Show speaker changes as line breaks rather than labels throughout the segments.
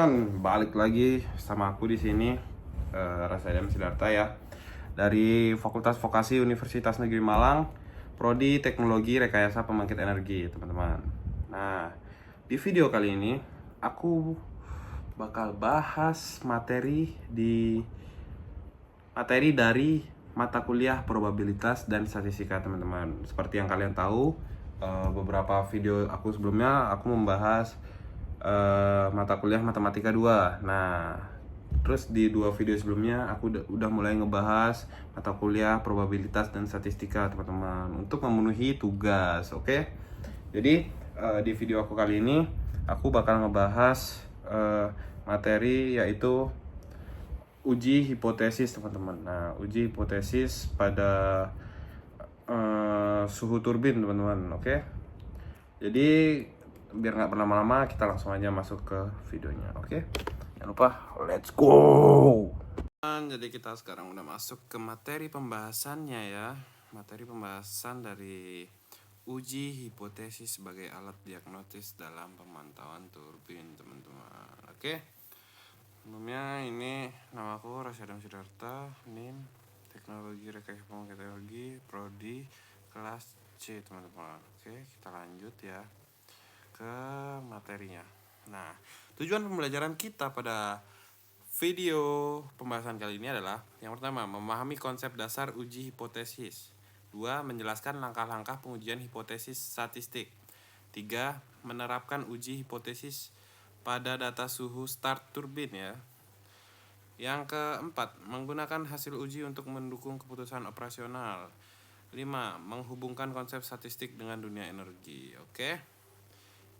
teman-teman, balik lagi sama aku di sini, Rasadhan Sidarta ya, dari Fakultas Vokasi Universitas Negeri Malang, Prodi Teknologi Rekayasa Pembangkit Energi, teman-teman. Nah, di video kali ini aku bakal bahas materi dari mata kuliah probabilitas dan statistika, teman-teman. Seperti yang kalian tahu, beberapa video aku sebelumnya aku membahas mata kuliah matematika 2. Nah, terus di 2 video sebelumnya aku udah mulai ngebahas mata kuliah probabilitas dan statistika, teman-teman, untuk memenuhi tugas. Oke. Jadi di video aku kali ini aku bakal ngebahas materi yaitu uji hipotesis, teman-teman. Nah, uji hipotesis pada suhu turbin, teman-teman. Oke. Jadi biar nggak berlama-lama, kita langsung aja masuk ke videonya. Oke. Jangan lupa, let's go. Jadi kita sekarang udah masuk ke materi pembahasannya ya. Materi pembahasan dari uji hipotesis sebagai alat diagnostis dalam pemantauan turbin, teman-teman. Oke. Sebelumnya, ini namaku Rasadhan Sidarta, NIM Teknologi Rekayasa Pembangkit Energi, Prodi kelas C, teman-teman. Oke, kita lanjut ya ke materinya. Nah, tujuan pembelajaran kita pada video pembahasan kali ini adalah: yang pertama, memahami konsep dasar uji hipotesis. 2. Menjelaskan langkah-langkah pengujian hipotesis statistik. 3. Menerapkan uji hipotesis pada data suhu start turbin ya. Yang keempat, menggunakan hasil uji untuk mendukung keputusan operasional. 5. Menghubungkan konsep statistik dengan dunia energi. Oke.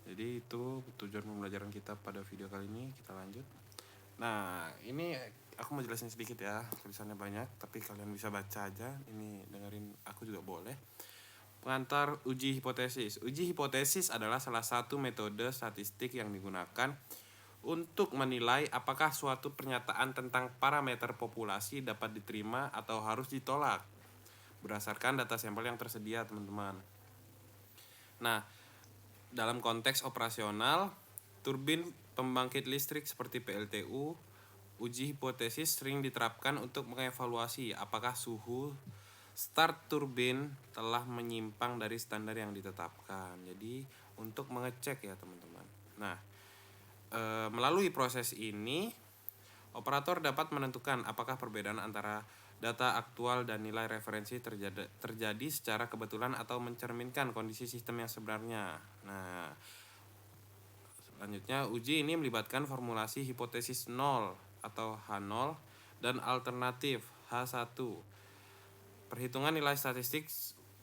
Jadi itu tujuan pembelajaran kita pada video kali ini. Kita lanjut. Nah, ini aku mau jelasin sedikit ya. Tulisannya banyak, tapi kalian bisa baca aja. Ini dengerin aku juga boleh. Pengantar uji hipotesis. Uji hipotesis adalah salah satu metode statistik yang digunakan untuk menilai apakah suatu pernyataan tentang parameter populasi dapat diterima atau harus ditolak berdasarkan data sampel yang tersedia, teman-teman. Nah, dalam konteks operasional turbin pembangkit listrik seperti PLTU, uji hipotesis sering diterapkan untuk mengevaluasi apakah suhu start turbin telah menyimpang dari standar yang ditetapkan. Jadi untuk mengecek ya, teman-teman. Nah, melalui proses ini operator dapat menentukan apakah perbedaan antara data aktual dan nilai referensi terjadi secara kebetulan atau mencerminkan kondisi sistem yang sebenarnya. Nah, selanjutnya, uji ini melibatkan formulasi hipotesis 0 atau H0 dan alternatif H1. Perhitungan nilai statistik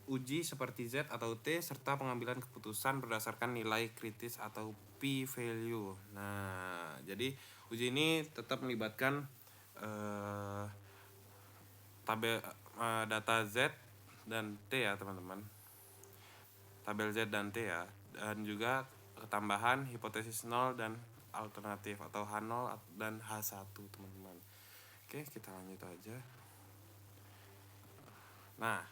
uji seperti Z atau T, serta pengambilan keputusan berdasarkan nilai kritis atau p-value. Nah, jadi uji ini tetap melibatkan tabel data Z dan T ya, teman-teman. Tabel Z dan T ya, dan juga tambahan hipotesis 0 dan alternatif atau H0 dan H1, teman-teman. Oke, kita lanjut aja. Nah,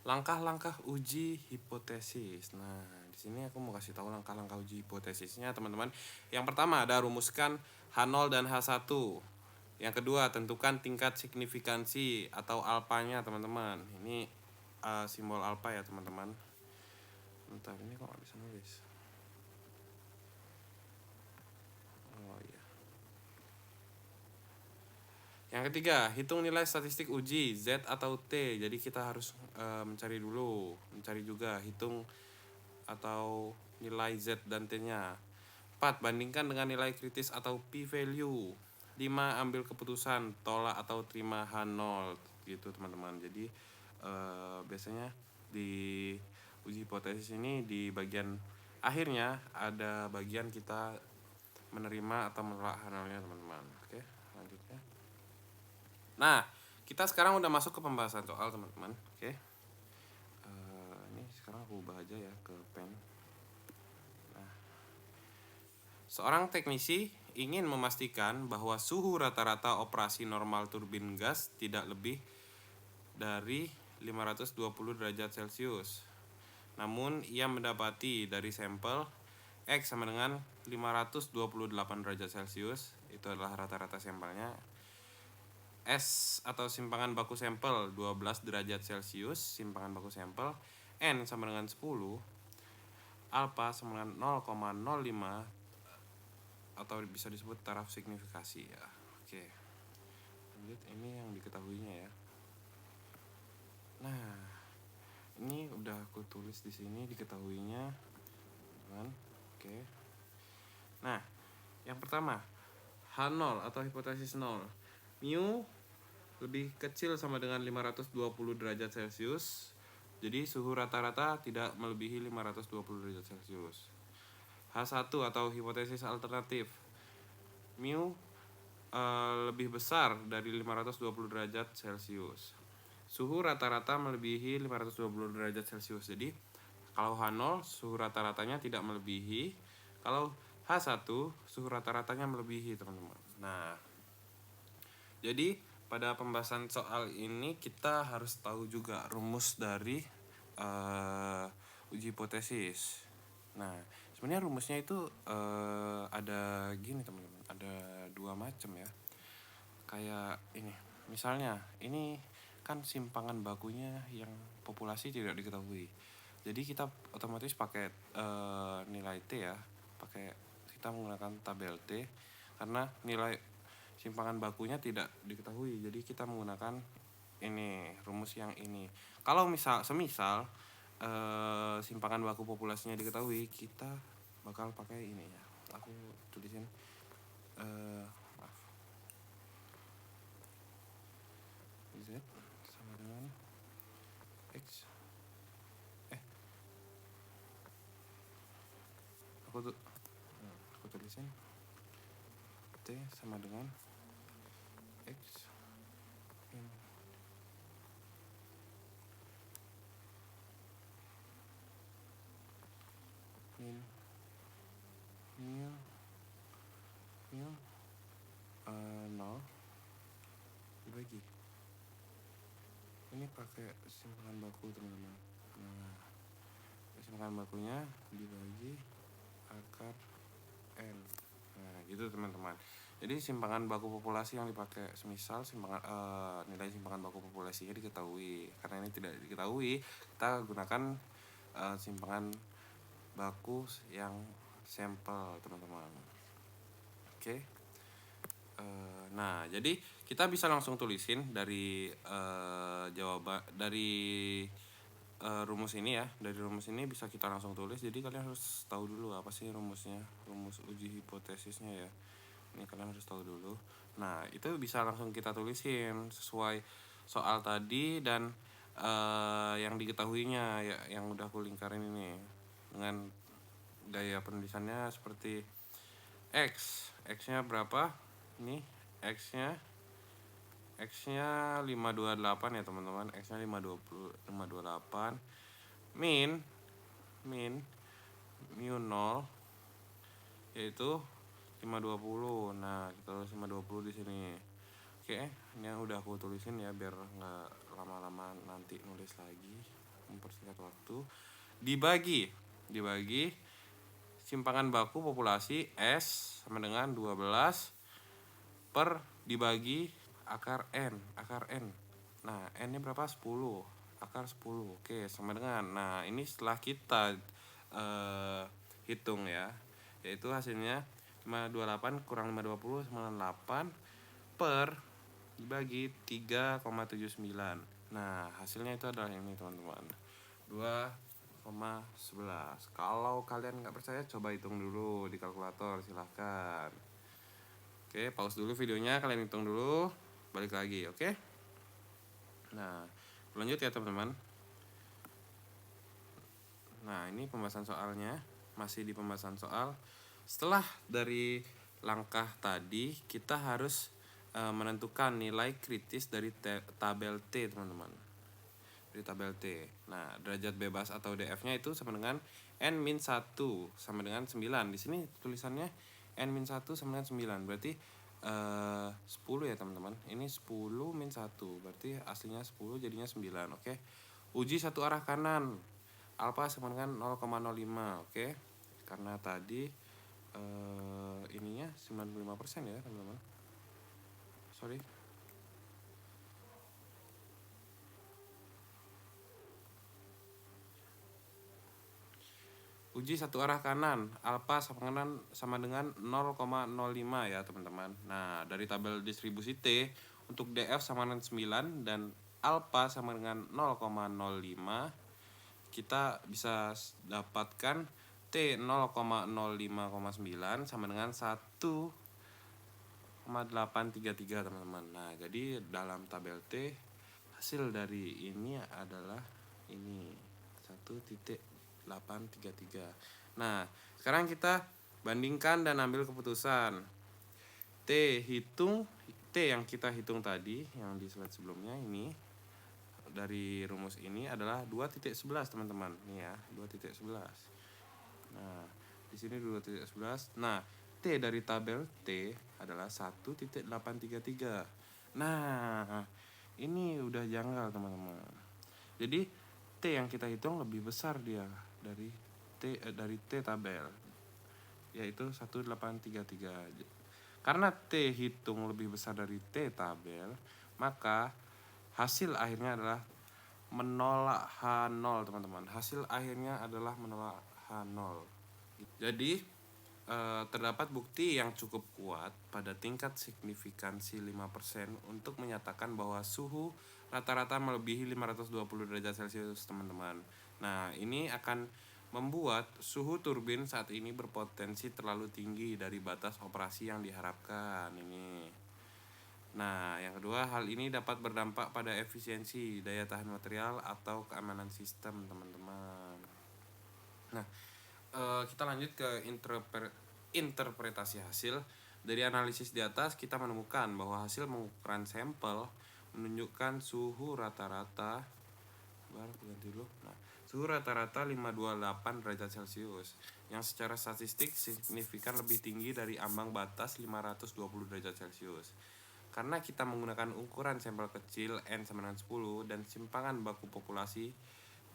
langkah-langkah uji hipotesis. Nah, di sini aku mau kasih tahu langkah-langkah uji hipotesisnya, teman-teman. Yang pertama ada rumuskan H0 dan H1. Yang kedua, tentukan tingkat signifikansi atau alpanya, teman-teman. Ini simbol alpa ya, teman-teman. Bentar, ini kok nggak bisa nulis. Oh iya. Yang ketiga, hitung nilai statistik uji Z atau T. Jadi kita harus mencari juga hitung atau nilai Z dan T-nya. 4. Bandingkan dengan nilai kritis atau p-value. 5. Ambil keputusan tolak atau terima H0 gitu, teman-teman. Jadi biasanya di uji hipotesis ini di bagian akhirnya ada bagian kita menerima atau menolak H0-nya, teman-teman. Oke, lanjutnya. Nah, kita sekarang udah masuk ke pembahasan soal, teman-teman. Oke. Ini sekarang aku ubah aja ya ke pen. Nah, seorang teknisi ingin memastikan bahwa suhu rata-rata operasi normal turbin gas tidak lebih dari 520 derajat Celcius. Namun, ia mendapati dari sampel X sama dengan 528 derajat Celcius, itu adalah rata-rata sampelnya. S atau simpangan baku sampel 12 derajat Celcius, simpangan baku sampel. N sama dengan 10, alpha sama dengan 0,05 atau bisa disebut taraf signifikasi ya. Oke. Lanjut, ini yang diketahuinya ya. Nah, ini udah aku tulis di sini diketahuinya, teman. Oke. Nah, yang pertama, H0 atau hipotesis 0. Mu lebih kecil sama dengan 520 derajat Celcius. Jadi suhu rata-rata tidak melebihi 520 derajat Celcius. H1 atau hipotesis alternatif. Mu lebih besar dari 520 derajat Celcius. Suhu rata-rata melebihi 520 derajat Celcius. Jadi kalau H0 suhu rata-ratanya tidak melebihi, kalau H1 suhu rata-ratanya melebihi, teman-teman. Nah, jadi pada pembahasan soal ini kita harus tahu juga rumus dari uji hipotesis. Nah, sebenarnya rumusnya itu ada gini, teman-teman. Ada dua macam ya. Kayak ini. Misalnya, ini kan simpangan bakunya yang populasi tidak diketahui. Jadi kita otomatis pakai nilai T ya. Kita menggunakan tabel T karena nilai simpangan bakunya tidak diketahui. Jadi kita menggunakan ini, rumus yang ini. Kalau semisal simpangan baku populasinya diketahui, kita bakal pakai ini ya. Aku tulisin maaf. Z sama dengan X. Aku tulisin T sama dengan X min mu 0 dibagi. Ini pakai simpangan baku, teman-teman. Nah, simpangan bakunya dibagi akar N. Nah, gitu teman-teman. Jadi simpangan baku populasi yang dipakai, semisal nilai simpangan baku populasinya diketahui. Karena ini tidak diketahui, kita gunakan simpangan baku yang sampel, teman-teman. Oke. Nah, jadi kita bisa langsung tulisin dari jawaban dari rumus ini ya. Dari rumus ini bisa kita langsung tulis. Jadi kalian harus tahu dulu apa sih rumusnya, rumus uji hipotesisnya ya. Ini kalian harus tahu dulu. Nah, itu bisa langsung kita tulisin sesuai soal tadi dan yang diketahuinya ya, yang udah aku lingkarin ini dengan gaya penulisannya seperti X-nya berapa? Ini X-nya 528 ya, teman-teman. X-nya 528. Min mu 0 yaitu 520. Nah, kita tulis 520 di sini. Oke, ini yang udah aku tulisin ya biar nggak lama-lama nanti nulis lagi, mempersingkat waktu. Dibagi simpangan baku populasi S sama dengan 12 per dibagi akar N. Nah, N-nya berapa? 10. Akar 10. Oke, sama dengan. Nah, ini setelah kita hitung ya. Yaitu hasilnya 528 kurang 520 sama dengan 8 per dibagi 3,79. Nah, hasilnya itu adalah ini, teman-teman. 2,11. Kalau kalian nggak percaya, coba hitung dulu di kalkulator, silahkan. Oke, pause dulu videonya, kalian hitung dulu, balik lagi, oke? Nah, lanjut ya teman-teman. Nah, ini pembahasan soalnya, masih di pembahasan soal. Setelah dari langkah tadi, kita harus menentukan nilai kritis dari tabel T, teman-teman. Dari tabel T. Nah, derajat bebas atau DF-nya itu sama dengan N-1 sama dengan 9. Di sini tulisannya N-1 sama dengan 9. Berarti 10 ya, teman-teman. Ini 10 min 1. Berarti aslinya 10 jadinya 9, oke? Uji satu arah kanan. Alpha sama dengan 0,05, oke? Karena tadi ininya 95% ya teman-teman. Sorry. Uji satu arah kanan, alfa sama dengan 0,05 ya teman-teman. Nah, dari tabel distribusi T untuk DF sama dengan 9 dan alfa sama dengan 0,05, kita bisa dapatkan T 0,05,9 sama dengan 1,833 teman-teman. Nah, jadi dalam tabel T hasil dari ini adalah ini 1,833. Nah, sekarang kita bandingkan dan ambil keputusan. T yang kita hitung tadi yang di slide sebelumnya ini dari rumus ini adalah 2.11 teman-teman. Nih ya, 2.11. Nah, di sini 2.11. Nah, T dari tabel T adalah 1.833. Nah, ini udah janggal teman-teman. Jadi T yang kita hitung lebih besar dia dari T tabel, yaitu 1.833. Karena T hitung lebih besar dari T tabel, maka hasil akhirnya adalah menolak H0 teman-teman. Hasil akhirnya adalah menolak H0. Jadi terdapat bukti yang cukup kuat pada tingkat signifikansi 5% untuk menyatakan bahwa suhu rata-rata melebihi 520 derajat Celcius teman-teman. Nah, ini akan membuat suhu turbin saat ini berpotensi terlalu tinggi dari batas operasi yang diharapkan ini. Nah, yang kedua, hal ini dapat berdampak pada efisiensi, daya tahan material, atau keamanan sistem teman-teman. Nah, kita lanjut ke interpretasi hasil. Dari analisis di atas kita menemukan bahwa hasil pengukuran sampel menunjukkan suhu rata-rata suhu rata-rata 528 derajat Celcius yang secara statistik signifikan lebih tinggi dari ambang batas 520 derajat Celcius. Karena kita menggunakan ukuran sampel kecil N sama dengan 10 dan simpangan baku populasi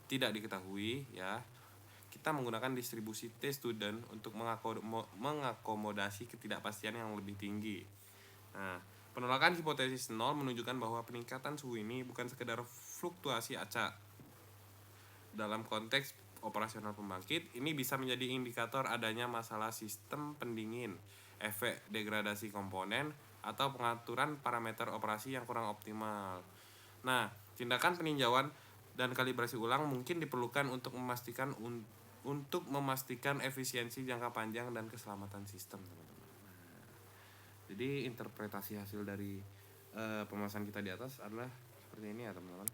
tidak diketahui ya, kita menggunakan distribusi T-student untuk mengakomodasi ketidakpastian yang lebih tinggi. Nah, penolakan hipotesis 0 menunjukkan bahwa peningkatan suhu ini bukan sekedar fluktuasi acak. Dalam konteks operasional pembangkit, ini bisa menjadi indikator adanya masalah sistem pendingin, efek degradasi komponen, atau pengaturan parameter operasi yang kurang optimal. Nah, tindakan peninjauan dan kalibrasi ulang mungkin diperlukan untuk memastikan efisiensi jangka panjang dan keselamatan sistem, teman-teman. Nah, jadi interpretasi hasil dari pembahasan kita di atas adalah seperti ini ya teman-teman.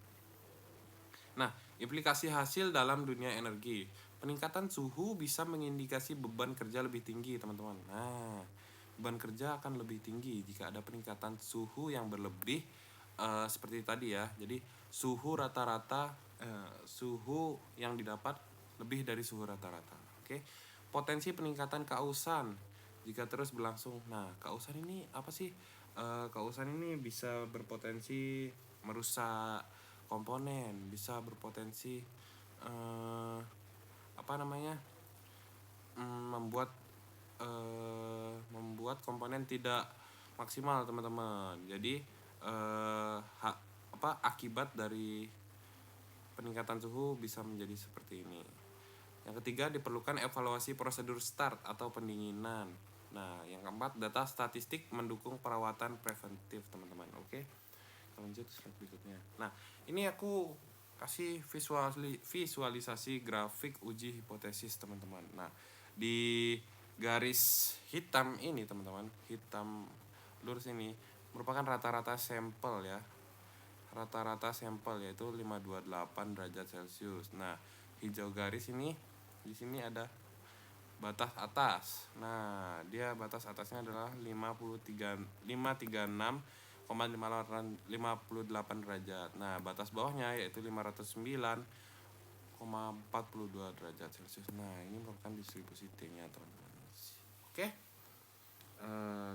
Nah, implikasi hasil dalam dunia energi. Peningkatan suhu bisa mengindikasi beban kerja lebih tinggi teman-teman. Nah, beban kerja akan lebih tinggi jika ada peningkatan suhu yang berlebih seperti tadi ya. Jadi suhu rata-rata suhu yang didapat lebih dari suhu rata-rata. Oke. Potensi peningkatan kausan jika terus berlangsung. Nah, kausan ini apa sih? Kausan ini bisa berpotensi merusak komponen, bisa berpotensi membuat komponen tidak maksimal teman-teman. Jadi akibat dari peningkatan suhu bisa menjadi seperti ini. Yang ketiga, diperlukan evaluasi prosedur start atau pendinginan. Nah, yang keempat, data statistik mendukung perawatan preventif teman-teman. Oke, kita lanjut slide berikutnya. Nah, ini aku kasih visualisasi grafik uji hipotesis teman-teman. Nah, di garis hitam ini teman-teman, hitam lurus ini merupakan rata-rata sampel ya. Rata-rata sampel yaitu 528 derajat Celcius. Nah, hijau garis ini di sini ada batas atas. Nah, dia batas atasnya adalah 536,58 derajat. Nah, batas bawahnya yaitu 509,42 derajat Celcius. Nah, ini merupakan distribusi T-nya, teman-teman. Oke.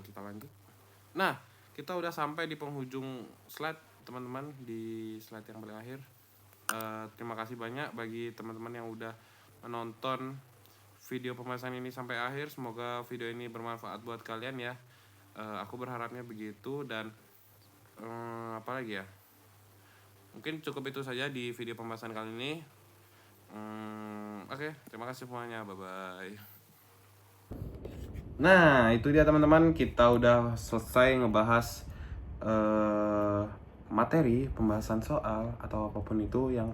Kita lanjut. Nah, kita udah sampai di penghujung slide, teman-teman, di slide yang paling akhir. Terima kasih banyak bagi teman-teman yang udah menonton video pembahasan ini sampai akhir. Semoga video ini bermanfaat buat kalian ya. Aku berharapnya begitu. Dan apa lagi ya, mungkin cukup itu saja di video pembahasan kali ini. Oke, terima kasih semuanya, bye bye. Nah, itu dia teman-teman, kita udah selesai ngebahas materi pembahasan soal atau apapun itu yang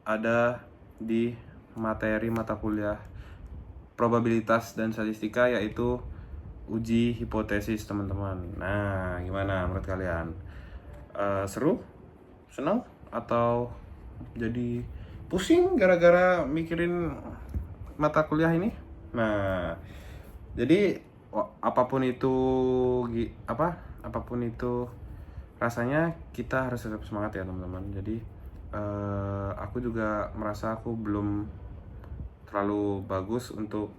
ada di materi mata kuliah probabilitas dan statistika, yaitu uji hipotesis teman-teman. Nah, gimana menurut kalian? Seru? Senang? Atau jadi pusing gara-gara mikirin mata kuliah ini? Nah, jadi apapun itu apapun itu rasanya, kita harus tetap semangat ya teman-teman. Jadi aku juga merasa aku belum terlalu bagus untuk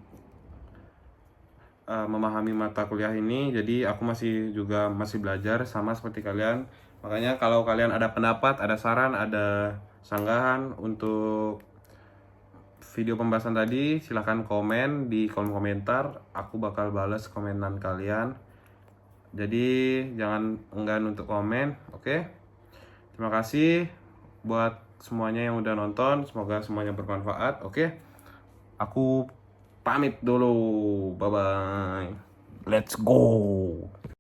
memahami mata kuliah ini. Jadi aku masih belajar sama seperti kalian. Makanya kalau kalian ada pendapat, ada saran, ada sanggahan untuk video pembahasan tadi, silahkan komen di kolom komentar. Aku bakal balas komenan kalian. Jadi jangan enggan untuk komen, oke? Terima kasih buat semuanya yang udah nonton. Semoga semuanya bermanfaat, oke? Aku pamit dulu, bye bye. Let's go.